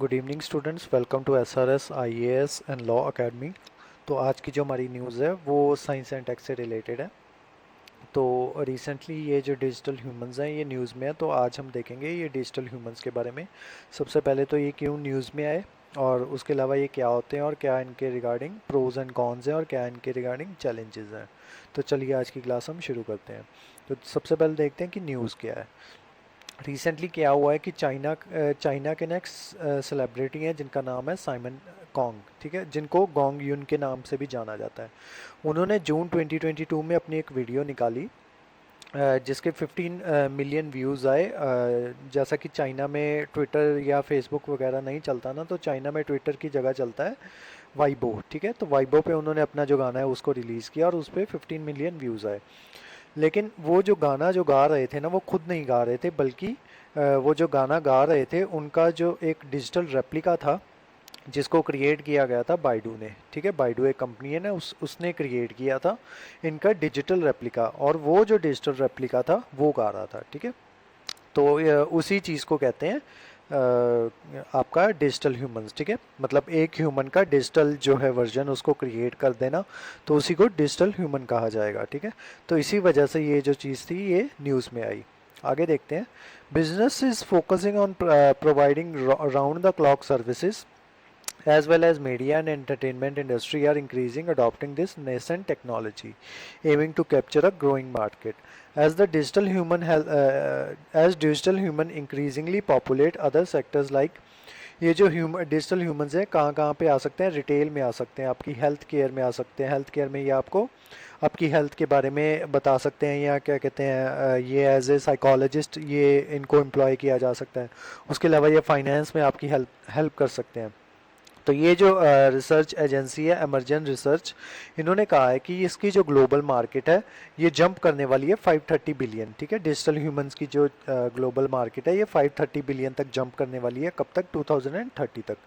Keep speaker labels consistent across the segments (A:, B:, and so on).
A: Good evening students, welcome to SRS IAS and law academy. तो आज की जो हमारी न्यूज़ है वो साइंस एंड टेक से रिलेटेड है। तो रिसेंटली ये जो डिजिटल ह्यूमंस हैं ये न्यूज़ में है, तो आज हम देखेंगे ये डिजिटल ह्यूमंस के बारे में। सबसे पहले तो ये क्यों न्यूज़ में आए, और उसके अलावा ये क्या होते हैं, और क्या इनके रिगार्डिंग प्रोज एंड कॉन्स हैं, और क्या इनके रिगार्डिंग चैलेंजेस हैं। तो चलिए आज की क्लास हम शुरू करते हैं। तो सबसे पहले देखते हैं कि न्यूज़ क्या है। रिसेंटली क्या हुआ है कि चाइना के नेक्स्ट सेलिब्रिटी हैं जिनका नाम है साइमन कॉन्ग, ठीक है, जिनको गोंग यून के नाम से भी जाना जाता है। उन्होंने जून 2022 में अपनी एक वीडियो निकाली जिसके 15 मिलियन व्यूज़ आए। जैसा कि चाइना में ट्विटर या फेसबुक वगैरह नहीं चलता ना, तो चाइना में ट्विटर की जगह चलता है वाइबो, ठीक है। तो वाइबो पे उन्होंने अपना जो गाना है उसको रिलीज़ किया और उस पर 15 मिलियन व्यूज़ आए। लेकिन वो जो गाना जो गा रहे थे ना, वो खुद नहीं गा रहे थे, बल्कि वो जो गाना गा रहे थे उनका जो एक डिजिटल रेप्लिका था जिसको क्रिएट किया गया था बाइडू ने, ठीक है। बाइडू एक कंपनी है ना, उसने क्रिएट किया था इनका डिजिटल रेप्लिका, और वो जो डिजिटल रेप्लिका था वो गा रहा था, ठीक है। तो उसी चीज़ को कहते हैं आपका डिजिटल ह्यूमंस, ठीक है। मतलब एक ह्यूमन का डिजिटल जो है वर्जन उसको क्रिएट कर देना, तो उसी को डिजिटल ह्यूमन कहा जाएगा, ठीक है। तो इसी वजह से ये जो चीज़ थी ये न्यूज़ में आई। आगे देखते हैं। Business is focusing on providing round the clock services as well as media and entertainment industry are increasing adopting this nascent technology, aiming to capture a growing market. As digital human increasingly populate other sectors like ये जो digital humans हैं कहाँ कहाँ पे आ सकते हैं, retail में आ सकते हैं, आपकी हेल्थ केयर में आ सकते हैं। हेल्थ केयर में ये आपको आपकी हेल्थ के बारे में बता सकते हैं, या क्या कहते हैं ये एज ए साइकोलॉजिस्ट ये इनको एम्प्लॉय किया जा सकता है। उसके अलावा ये फाइनेंस में आपकी हेल्प हेल्प कर सकते हैं। तो ये जो रिसर्च एजेंसी है एमर्जन रिसर्च, इन्होंने कहा है कि इसकी जो ग्लोबल मार्केट है ये जंप करने वाली है 530 बिलियन, ठीक है। डिजिटल ह्यूमंस की जो ग्लोबल मार्केट है ये 530 बिलियन तक जंप करने वाली है। कब तक? 2030 तक,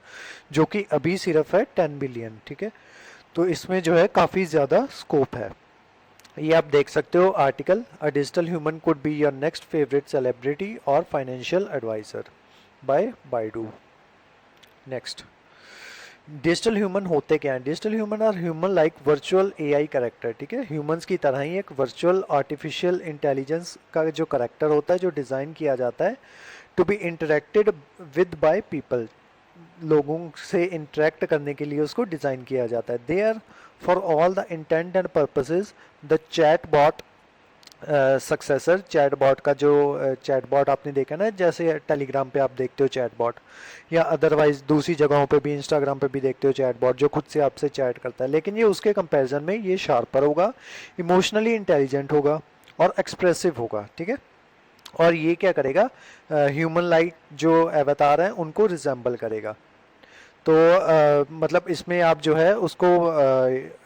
A: जो कि अभी सिर्फ है 10 बिलियन, ठीक है। तो इसमें जो है काफ़ी ज़्यादा स्कोप है। ये आप देख सकते हो article, a digital human could be your next favourite celebrity और financial adviser by Baidu. Next, digital human होते क्या हैं? Digital human are human like virtual AI character, ठीक है। ह्यूमंस की तरह ही एक वर्चुअल आर्टिफिशियल इंटेलिजेंस का जो करेक्टर होता है जो डिज़ाइन किया जाता है to be interacted with by people, लोगों से इंटरेक्ट करने के लिए उसको डिज़ाइन किया जाता है। They are for all the intent and purposes the chat bot successor. Chat bot का जो चैट बॉट आपने देखा ना, जैसे टेलीग्राम पे आप देखते हो चैट बॉट, या अदरवाइज दूसरी जगहों पे भी, इंस्टाग्राम पे भी देखते हो चैट बॉट जो खुद से आपसे चैट करता है, लेकिन ये उसके कंपैरिजन में ये शार्पर होगा, इमोशनली इंटेलिजेंट होगा और एक्सप्रेसिव होगा, ठीक है। और ये क्या करेगा, ह्यूमन लाइक जो अवतार हैं उनको रिजेंबल करेगा। तो मतलब इसमें आप जो है उसको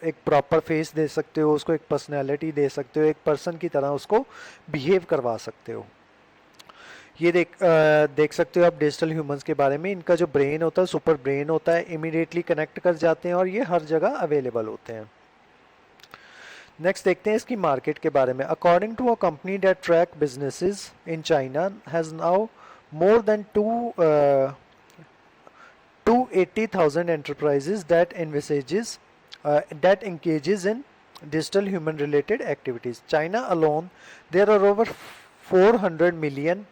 A: एक प्रॉपर फेस दे सकते हो, उसको एक पर्सनैलिटी दे सकते हो, एक पर्सन की तरह उसको बिहेव करवा सकते हो। ये देख सकते हो आप डिजिटल ह्यूमंस के बारे में। इनका जो ब्रेन होता है सुपर ब्रेन होता है, इमीडिएटली कनेक्ट कर जाते हैं और ये हर जगह अवेलेबल होते हैं। नेक्स्ट देखते हैं इसकी मार्केट के बारे में। According to a company that track businesses in China has now more than 280,000 enterprises that engages in digital human related activities. China alone, there are over 400 million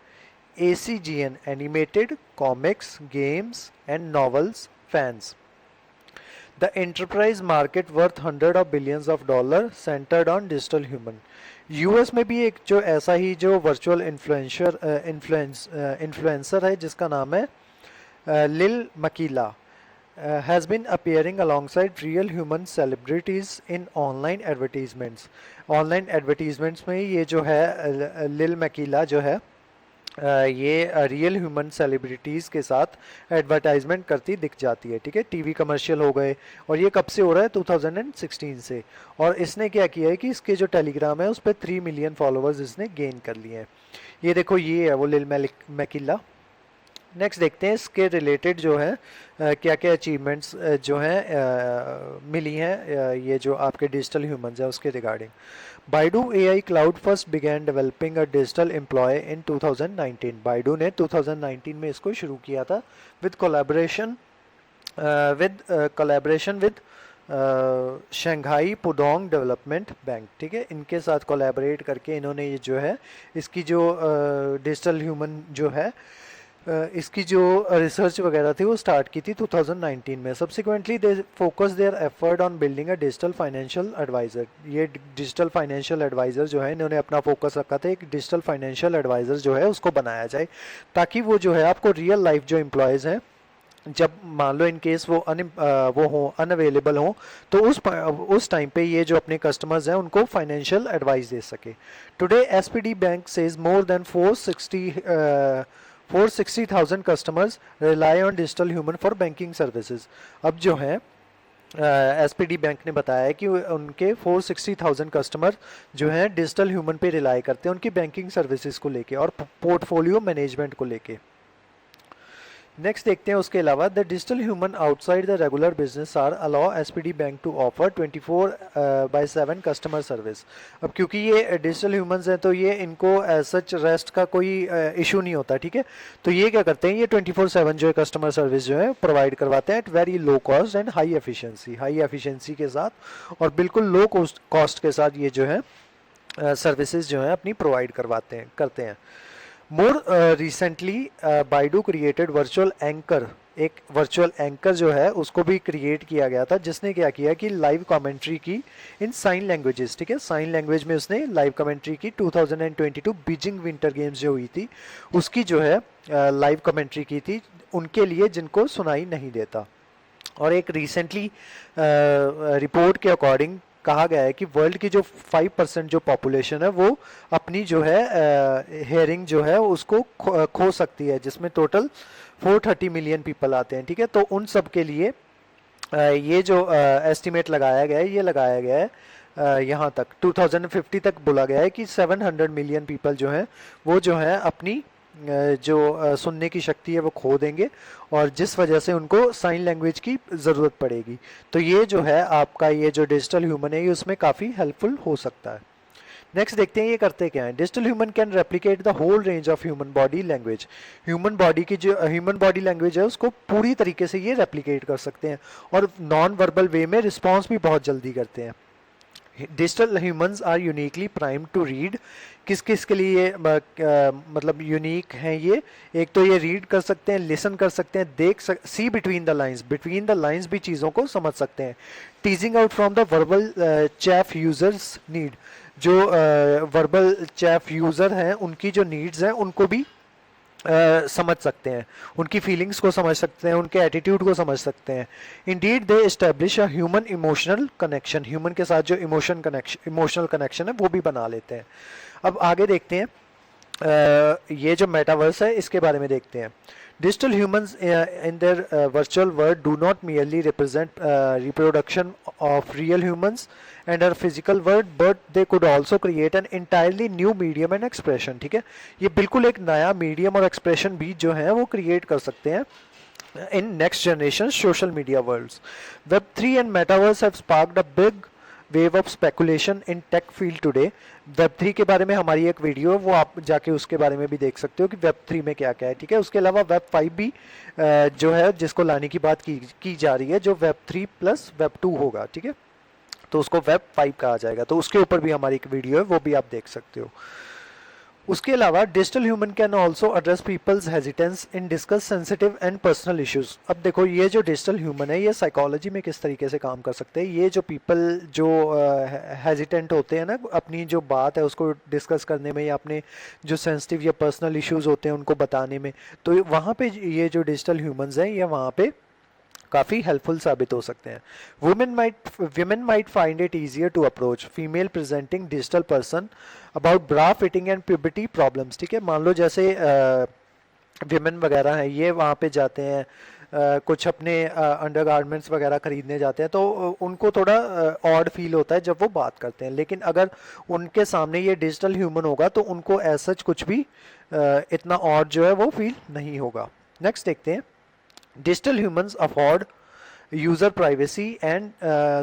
A: ACGN animated comics, games and novels fans. The enterprise market worth hundred of billions of dollars centered on digital human. US में भी एक जो ऐसा ही जो virtual influencer है जिसका नाम है Lil Makila, has been appearing alongside real human celebrities in online advertisements. Online advertisements में ये जो है लिल मकीला जो है ये रियल ह्यूमन सेलिब्रिटीज़ के साथ एडवर्टाइजमेंट करती दिख जाती है, ठीक है। टीवी कमर्शियल हो गए, और ये कब से हो रहा है? 2016 से। और इसने क्या किया है कि इसके जो टेलीग्राम है उस पर 3 मिलियन फॉलोअर्स इसने गेन कर लिए हैं। ये देखो, ये है वो लिल मैकिला, नेक्स्ट देखते हैं इसके रिलेटेड जो है क्या क्या अचीवमेंट्स जो हैं मिली हैं ये जो आपके डिजिटल ह्यूमंस है उसके regarding. Baidu AI cloud first began developing a digital employ in 2019। Baidu ने 2019 में इसको शुरू किया था with collaboration with Shanghai Pudong development bank. ठीक है, इनके साथ कोलैबोरेट करके इन्होंने ये जो है इसकी जो डिजिटल ह्यूमन जो है इसकी जो रिसर्च वगैरह थी वो स्टार्ट की थी 2019 में। Subsequently they focus their effort on building a digital financial advisor. ये डिजिटल फाइनेंशियल एडवाइज़र जो है इन्होंने अपना फोकस रखा था एक डिजिटल फाइनेंशियल एडवाइज़र जो है उसको बनाया जाए, ताकि वो जो है आपको रियल लाइफ जो एम्प्लॉयज़ हैं जब मान लो इन केस वो हों अनअवेलेबल हों तो उस टाइम पे ये जो अपने कस्टमर्स हैं उनको फाइनेंशियल एडवाइस दे सके। Today SPD bank says more than 460,000 customers rely on digital human for banking services. अब जो है एसपीडी बैंक ने बताया है कि उनके 460,000 कस्टमर जो हैं डिजिटल ह्यूमन पे रिलाई करते हैं उनकी बैंकिंग सर्विसेज को लेके और पोर्टफोलियो मैनेजमेंट को लेके। नेक्स्ट देखते हैं उसके अलावा the digital human outside the regular business are allow SPD bank to offer 24/7 customer service. अब क्योंकि ये डिजिटल ह्यूमंस हैं तो ये इनको सच रेस्ट का कोई इशू नहीं होता, ठीक है। तो ये क्या करते हैं, ये 24/7 जो है कस्टमर सर्विस जो है प्रोवाइड करवाते हैं at very low cost and high efficiency के साथ और बिल्कुल लो कॉस्ट के साथ ये जो है सर्विसेज जो है अपनी प्रोवाइड करते हैं। More recently Baidu created virtual anchor. एक वर्चुअल एंकर जो है उसको भी क्रिएट किया गया था जिसने क्या किया कि लाइव कमेंट्री की इन साइन लैंग्वेजेस। ठीक है, साइन लैंग्वेज में उसने लाइव कमेंट्री की 2022 बीजिंग विंटर गेम्स जो हुई थी उसकी जो है लाइव कमेंट्री की थी उनके लिए जिनको सुनाई नहीं देता। और एक रिसेंटली रिपोर्ट के अकॉर्डिंग कहा गया है कि वर्ल्ड की जो 5% जो पॉपुलेशन है वो अपनी जो है हेयरिंग जो है उसको खो सकती है, जिसमें टोटल 430 मिलियन पीपल आते हैं। ठीक है, तो उन सब के लिए ये जो एस्टिमेट लगाया गया है ये लगाया गया है यहाँ तक 2050 तक बोला गया है कि 700 मिलियन पीपल जो हैं वो जो है अपनी जो सुनने की शक्ति है वो खो देंगे और जिस वजह से उनको साइन लैंग्वेज की ज़रूरत पड़ेगी। तो ये जो है आपका ये जो डिजिटल ह्यूमन है ये उसमें काफ़ी हेल्पफुल हो सकता है। नेक्स्ट देखते हैं ये करते क्या है। Digital human can replicate the whole range of human body language. Human body की जो ह्यूमन बॉडी लैंग्वेज है उसको पूरी तरीके से ये रेप्लिकेट कर सकते हैं और नॉन वर्बल वे में रिस्पॉन्स भी बहुत जल्दी करते हैं। Digital humans are uniquely prime to read. किस किस के लिए मतलब यूनिक हैं ये, एक तो ये रीड कर सकते हैं, लिसन कर सकते हैं, सी बिटवीन द लाइंस भी चीज़ों को समझ सकते हैं। टीजिंग out from the verbal chaff users need. जो वर्बल चैफ यूज़र हैं उनकी जो नीड्स हैं उनको भी समझ सकते हैं, उनकी फीलिंग्स को समझ सकते हैं, उनके एटीट्यूड को समझ सकते हैं। Indeed they establish a human emotional connection. Human के साथ जो इमोशनल कनेक्शन है वो भी बना लेते हैं। अब आगे देखते हैं ये जो मेटावर्स है इसके बारे में देखते हैं। Digital humans in their virtual world do not merely represent reproduction of real humans and are physical world but they could also create an entirely new medium and expression. ठीक है, ये बिल्कुल एक नया मीडियम और एक्सप्रेशन भी जो है वो क्रिएट कर सकते हैं in next generation social media worlds. Web3 and metaverse have sparked a big wave of speculation in tech field today. Web3 के बारे में हमारी एक वीडियो है वो आप जाके उसके बारे में भी देख सकते हो कि Web3 में क्या क्या है। ठीक है, उसके अलावा Web5 भी जो है जिसको लाने की बात की जा रही है, जो Web3 प्लस Web2 होगा। ठीक है, तो उसको Web5 कहा जाएगा, तो उसके ऊपर भी हमारी एक वीडियो है वो भी आप देख सकते हो। उसके अलावा digital human can also address people's hesitance in discuss sensitive and personal issues. अब देखो ये जो डिजिटल ह्यूमन है ये साइकोलॉजी में किस तरीके से काम कर सकते हैं। ये जो पीपल जो हेजिटेंट होते हैं ना अपनी जो बात है उसको डिस्कस करने में या अपने जो सेंसिटिव या पर्सनल इश्यूज होते हैं उनको बताने में, तो वहाँ पे ये जो डिजिटल ह्यूमंस हैं ये वहाँ पे काफ़ी हेल्पफुल साबित हो सकते हैं। women might find it easier to approach female presenting digital person about bra fitting and puberty problems। ठीक है, मान लो जैसे विमेन वगैरह हैं ये वहाँ पे जाते हैं कुछ अपने अंडरगारमेंट्स वगैरह खरीदने जाते हैं तो उनको थोड़ा ऑड फील होता है जब वो बात करते हैं, लेकिन अगर उनके सामने ये डिजिटल ह्यूमन होगा तो उनको ऐसा कुछ भी इतना ऑड जो है वो फील नहीं होगा। नेक्स्ट देखते हैं, digital humans afford user privacy and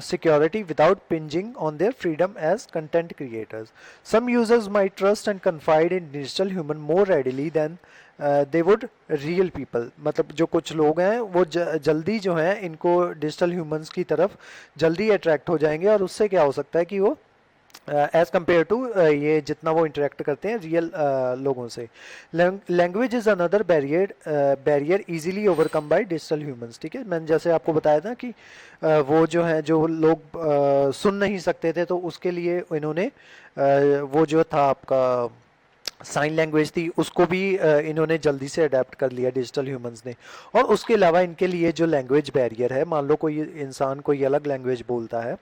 A: security without pinging on their freedom as content creators. Some users might trust and confide in digital human more readily than they would real people. मतलब जो कुछ लोग हैं वो जल्दी जो हैं इनको डिजिटल ह्यूमंस की तरफ जल्दी अट्रैक्ट हो जाएंगे, और उससे क्या हो सकता है कि वो एज कम्पेयर टू ये जितना वो इंटरेक्ट करते हैं रियल लोगों से. Language is another barrier easily overcome by digital humans. ठीक है, मैंने जैसे आपको बताया था कि वो जो है जो लोग सुन नहीं सकते थे तो उसके लिए इन्होंने वो जो था आपका साइन लैंग्वेज थी उसको भी इन्होंने जल्दी से अडेप्ट कर लिया डिजिटल ह्यूमंस ने. और उसके अलावा इनके लिए जो लैंग्वेज बैरियर है, मान लो कोई इंसान कोई अलग लैंग्वेज बोलता है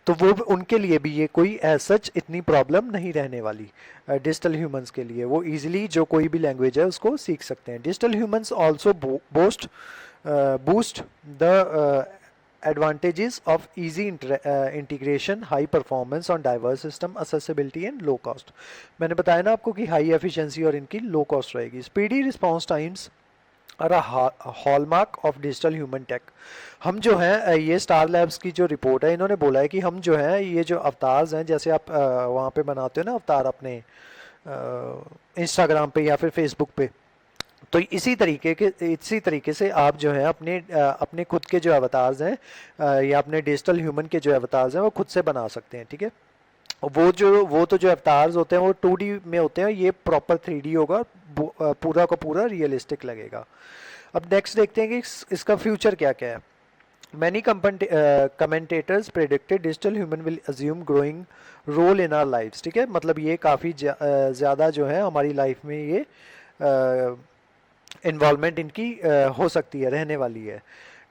A: तो वो उनके लिए भी ये कोई एज सच इतनी प्रॉब्लम नहीं रहने वाली. डिजिटल ह्यूमंस के लिए वो इजीली जो कोई भी लैंग्वेज है उसको सीख सकते हैं. Digital humans also boost the advantages of easy integration, high performance on diverse system, accessibility and low cost. मैंने बताया ना आपको कि हाई एफिशिएंसी और इनकी लो कॉस्ट रहेगी. Speedy response times are a hallmark of digital human tech. हम जो है ये स्टार लैब्स की जो रिपोर्ट है इन्होंने बोला है कि हम जो है ये जो अवतार्स हैं, जैसे आप वहाँ पे बनाते हो ना अवतार अपने इंस्टाग्राम पे या फिर फेसबुक पे, तो इसी तरीके से आप जो है अपने खुद के जो अवतार्स हैं या अपने डिजिटल ह्यूमन के जो अवतार्स हैं वो खुद से बना सकते हैं. ठीक है, वो तो जो अवतार्स होते हैं वो 2D में होते हैं, ये प्रॉपर 3D होगा, पूरा का पूरा रियलिस्टिक लगेगा. अब नेक्स्ट देखते हैं कि इसका फ्यूचर क्या क्या है. Many commentators predicted digital human will assume growing role in our lifes. ठीक है, मतलब ये काफ़ी ज़्यादा जो है हमारी लाइफ में ये इन्वॉल्वमेंट इनकी हो सकती है, रहने वाली है.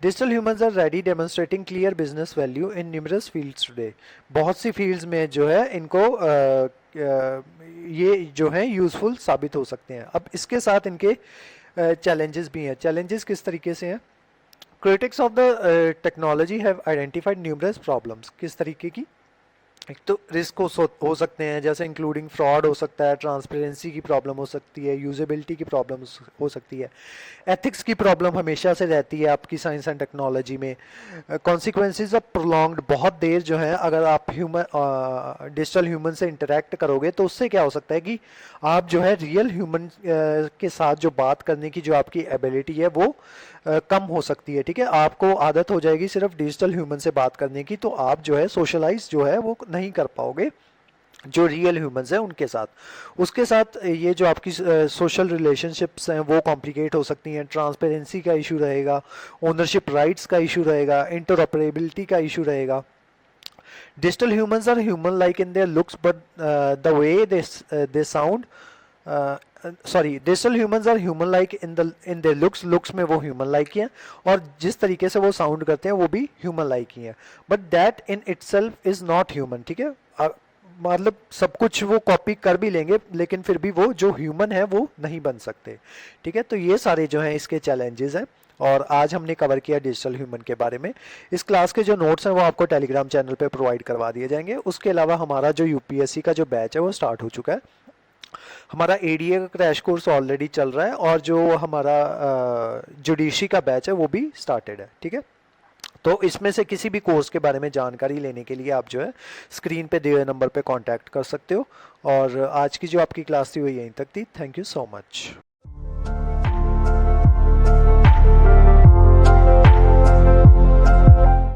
A: Digital humans are ready demonstrating clear business value in numerous fields today. बहुत सी फील्ड्स में जो है इनको ये जो है यूजफुल साबित हो सकते हैं. अब इसके साथ इनके चैलेंजेस भी हैं. चैलेंजेस किस तरीके से हैं? Critics of the technology have identified numerous problems. किस तरीके की? एक तो रिस्क हो सकते हैं, जैसे इंक्लूडिंग फ्रॉड हो सकता है, ट्रांसपेरेंसी की प्रॉब्लम हो सकती है, यूजेबिलिटी की प्रॉब्लम हो सकती है, एथिक्स की प्रॉब्लम हमेशा से रहती है आपकी साइंस एंड टेक्नोलॉजी में. कॉन्सिक्वेंसेज ऑफ प्रोलॉन्ग्ड, बहुत देर जो है अगर आप डिजिटल ह्यूमन से इंटरेक्ट करोगे तो उससे क्या हो सकता है कि आप जो है रियल ह्यूमन के साथ जो बात करने की जो आपकी एबिलिटी है वो कम हो सकती है. ठीक है, आपको आदत हो जाएगी सिर्फ डिजिटल ह्यूमन से बात करने की, तो आप जो है सोशलाइज जो है वो नहीं कर पाओगे जो रियल ह्यूमंस हैं उनके साथ. उसके साथ ये जो आपकी सोशल रिलेशनशिप्स हैं वो कॉम्प्लिकेट हो सकती हैं. ट्रांसपेरेंसी का इशू रहेगा, ओनरशिप राइट्स का इशू रहेगा, इंटरऑपरेबिलिटी का इशू रहेगा. Digital humans are human like in their looks but the way they sound, sorry, digital humans are human like in their looks में वो ह्यूमन लाइक ही हैं, और जिस तरीके से वो साउंड करते हैं वो भी ह्यूमन लाइक ही हैं. But that in itself is not human. ठीक है, मतलब सब कुछ वो कॉपी कर भी लेंगे लेकिन फिर भी वो जो ह्यूमन है वो नहीं बन सकते. ठीक है, तो ये सारे जो हैं इसके चैलेंजेस हैं, और आज हमने कवर किया डिजिटल ह्यूमन के बारे में. इस क्लास के जो नोट्स हैं वो आपको टेलीग्राम चैनल पे प्रोवाइड करवा दिए जाएंगे. उसके अलावा हमारा जो यूपीएससी का जो बैच है वो स्टार्ट हो चुका है. हमारा एडीए का क्रैश कोर्स ऑलरेडी चल रहा है, और जो हमारा जुडिशरी का बैच है वो भी स्टार्टेड है. ठीक है, तो इसमें से किसी भी कोर्स के बारे में जानकारी लेने के लिए आप जो है स्क्रीन पे दिए हुए नंबर पे कांटेक्ट कर सकते हो. और आज की जो आपकी क्लास थी वो यहीं तक थी. Thank you so much.